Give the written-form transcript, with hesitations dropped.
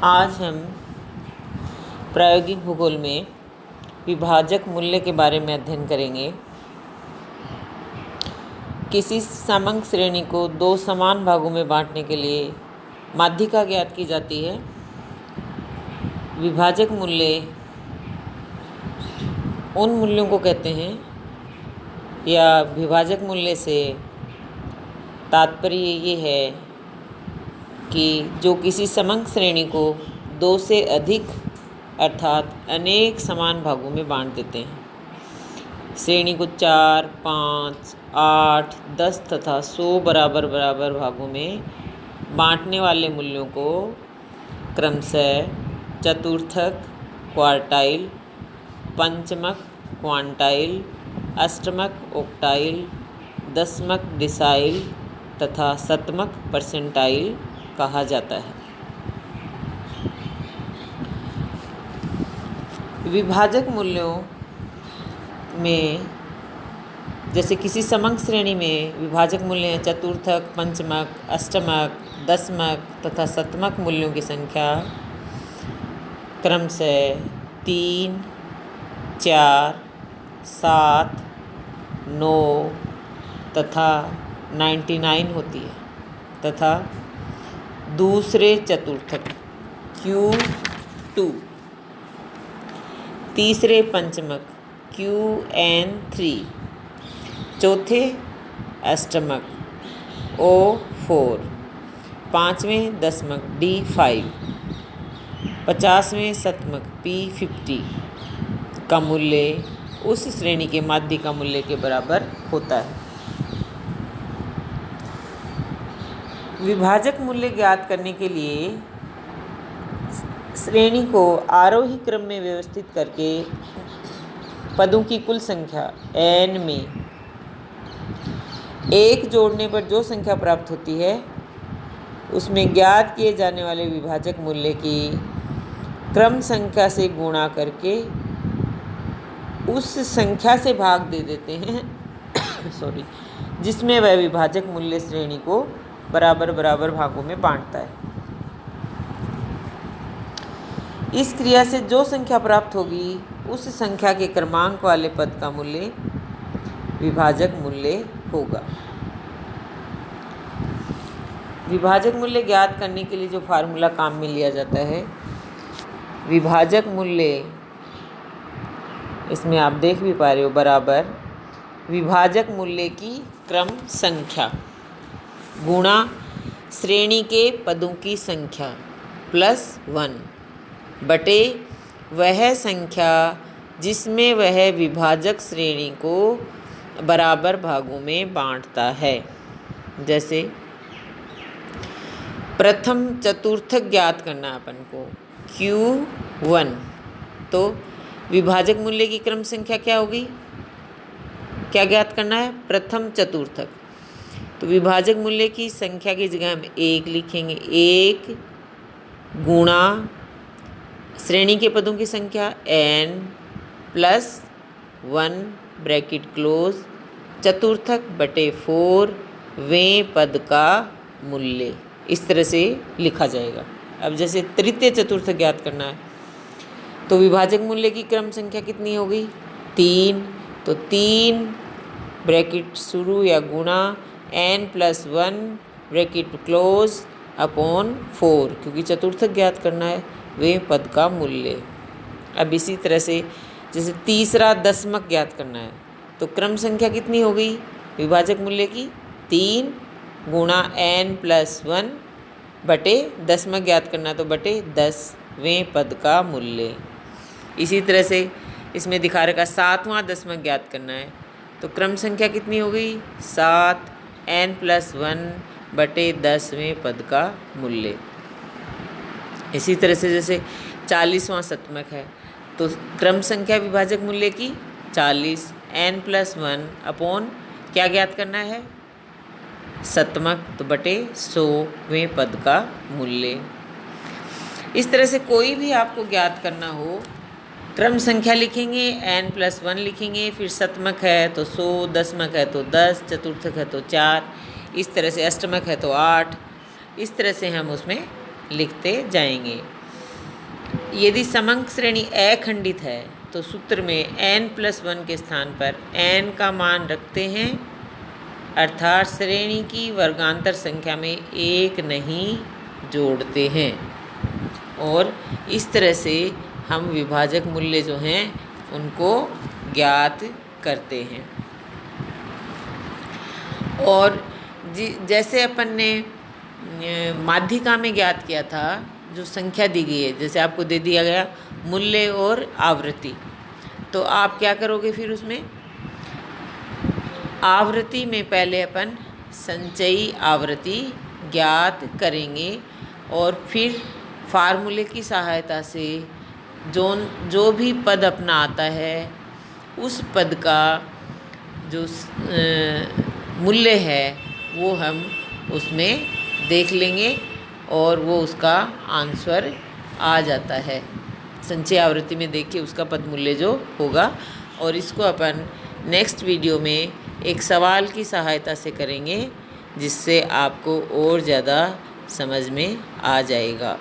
आज हम प्रायोगिक भूगोल में विभाजक मूल्य के बारे में अध्ययन करेंगे। किसी समंक श्रेणी को दो समान भागों में बांटने के लिए माध्यिका ज्ञात की जाती है। विभाजक मूल्य उन मूल्यों को कहते हैं या विभाजक मूल्य से तात्पर्य ये है कि जो किसी समंक श्रेणी को दो से अधिक अर्थात अनेक समान भागों में बांट देते हैं। श्रेणी को 4, 5, 8, 10 तथा 100 बराबर भागों में बांटने वाले मूल्यों को क्रमशः चतुर्थक क्वार्टाइल, पंचमक क्वांटाइल, अष्टमक ऑक्टाइल, दसमक डिसाइल तथा शतमक परसेंटाइल कहा जाता है। विभाजक मूल्यों में जैसे किसी समंक श्रेणी में विभाजक मूल्य हैं चतुर्थक, पंचमक, अष्टमक, दसमक तथा शतमक मूल्यों की संख्या क्रमशः 3, 4, 7, 9 तथा 99 होती है तथा दूसरे चतुर्थक Q2, तीसरे पंचमक QN3, चौथे अष्टमक O4, पाँचवें दसमक D5, 50वें शतमक P50 का मूल्य उस श्रेणी के माध्यिका मूल्य के बराबर होता है। विभाजक मूल्य ज्ञात करने के लिए श्रेणी को आरोही क्रम में व्यवस्थित करके पदों की कुल संख्या n में 1 जोड़ने पर जो संख्या प्राप्त होती है उसमें ज्ञात किए जाने वाले विभाजक मूल्य की क्रम संख्या से गुणा करके उस संख्या से भाग दे देते हैं जिसमें वह विभाजक मूल्य श्रेणी को बराबर भागों में बांटता है। इस क्रिया से जो संख्या प्राप्त होगी उस संख्या के क्रमांक वाले पद का मूल्य विभाजक मूल्य होगा। विभाजक मूल्य ज्ञात करने के लिए जो फार्मूला काम में लिया जाता है, विभाजक मूल्य इसमें आप देख भी पा रहे हो बराबर विभाजक मूल्य की क्रम संख्या गुणा श्रेणी के पदों की संख्या +1 बटे वह संख्या जिसमें वह विभाजक श्रेणी को बराबर भागों में बांटता है। जैसे प्रथम चतुर्थक ज्ञात करना अपन को Q1, तो विभाजक मूल्य की क्रम संख्या क्या होगी, क्या ज्ञात करना है, प्रथम चतुर्थक। तो विभाजक मूल्य की संख्या की जगह हम 1 लिखेंगे, 1 गुणा श्रेणी के पदों की संख्या n +1 ब्रैकेट क्लोज चतुर्थक बटे 4 वें पद का मूल्य, इस तरह से लिखा जाएगा। अब जैसे तृतीय चतुर्थक ज्ञात करना है तो विभाजक मूल्य की क्रम संख्या कितनी होगी, 3, तो 3 ब्रैकेट शुरू या गुणा n +1 ब्रैकेट क्लोज अपॉन 4, क्योंकि चतुर्थक ज्ञात करना है वे पद का मूल्य। अब इसी तरह से जैसे तीसरा दसमक ज्ञात करना है तो क्रम संख्या कितनी हो गई विभाजक मूल्य की, 3 गुणा n +1 बटे दसमक ज्ञात करना तो बटे 10वें पद का मूल्य। इसी तरह से इसमें दिखा रखा 7वां दसमक ज्ञात करना है तो क्रम संख्या कितनी हो गई, 7 n +1 बटे 10वें पद का मूल्य। इसी तरह से जैसे 40वां शतमक है तो क्रम संख्या विभाजक मूल्य की 40 n +1 अपॉन क्या ज्ञात करना है, शतमक, तो बटे 100वें पद का मूल्य। इस तरह से कोई भी आपको ज्ञात करना हो क्रम संख्या लिखेंगे, n +1 लिखेंगे, फिर शतमक है तो 100, दसमक है तो 10, चतुर्थक है तो 4, इस तरह से अष्टमक है तो 8, इस तरह से हम उसमें लिखते जाएंगे। यदि समंक श्रेणी अखंडित है तो सूत्र में n+1 के स्थान पर n का मान रखते हैं, अर्थात श्रेणी की वर्गांतर संख्या में 1 नहीं जोड़ते हैं, और इस तरह से हम विभाजक मूल्य जो हैं उनको ज्ञात करते हैं। और जैसे अपन ने माध्यिका में ज्ञात किया था, जो संख्या दी गई है, जैसे आपको दे दिया गया मूल्य और आवृत्ति, तो आप क्या करोगे फिर उसमें आवृत्ति में पहले अपन संचयी आवृत्ति ज्ञात करेंगे और फिर फार्मूले की सहायता से जो भी पद अपना आता है उस पद का जो मूल्य है वो हम उसमें देख लेंगे और वो उसका आंसर आ जाता है। संचय आवृत्ति में देखिए उसका पद मूल्य जो होगा, और इसको अपन नेक्स्ट वीडियो में एक सवाल की सहायता से करेंगे, जिससे आपको और ज़्यादा समझ में आ जाएगा।